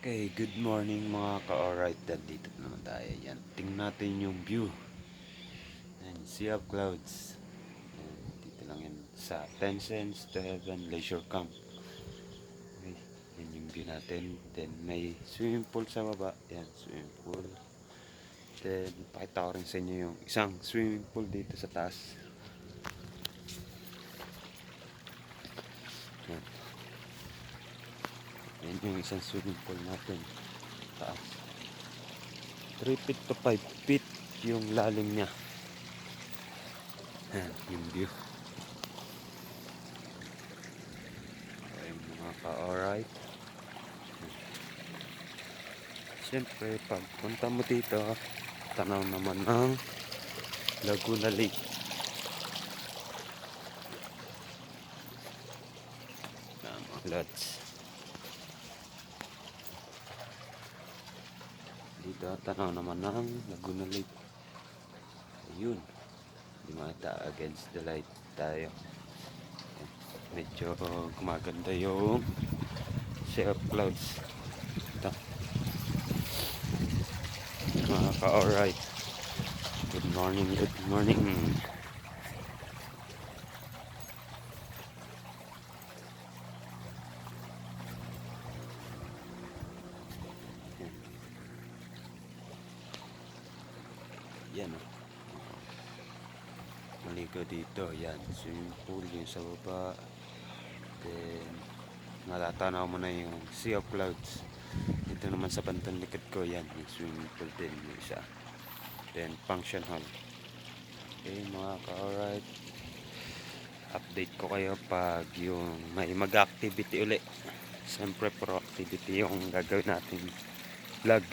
Okay, good morning mga ka-alright. Dito naman tayo. Yan, tingnan natin yung view. Yan, Sea of Clouds. Yan, dito lang yan sa Tencent to Heaven Leisure Camp. Okay, yan yung view natin. Then may swimming pool sa baba. Yan, swimming pool. Then pakita ko rin sa inyo yung isang swimming pool dito sa taas. Yan. Yan yung isang swimming pool natin. Taas. 3 feet to 5 feet yung lalim niya. Yan, yung view. Okay, mga ka-alright. Siyempre, pag punta mo dito, tanaw naman ang Laguna Lake. Mga lods. Dito, tanaw naman ang Laguna Lake. Ayun. Di mata against the light tayo. Medyo gumaganda yung Sea of Clouds. Ito. Mga ka-alright. Good morning, good morning. Yan o. Maligo dito. Yan. Swimming pool yung sa baba. Then, natatanaw mo na yung Sea of Clouds. Dito naman sa bandang likod ko. Yan. Yung swimming pool din. Yung isa. Then, function hall. Okay, mga ka-alright. Update ko kayo pag yung may mag-activity uli. Siyempre, pro activity yung gagawin natin vlog.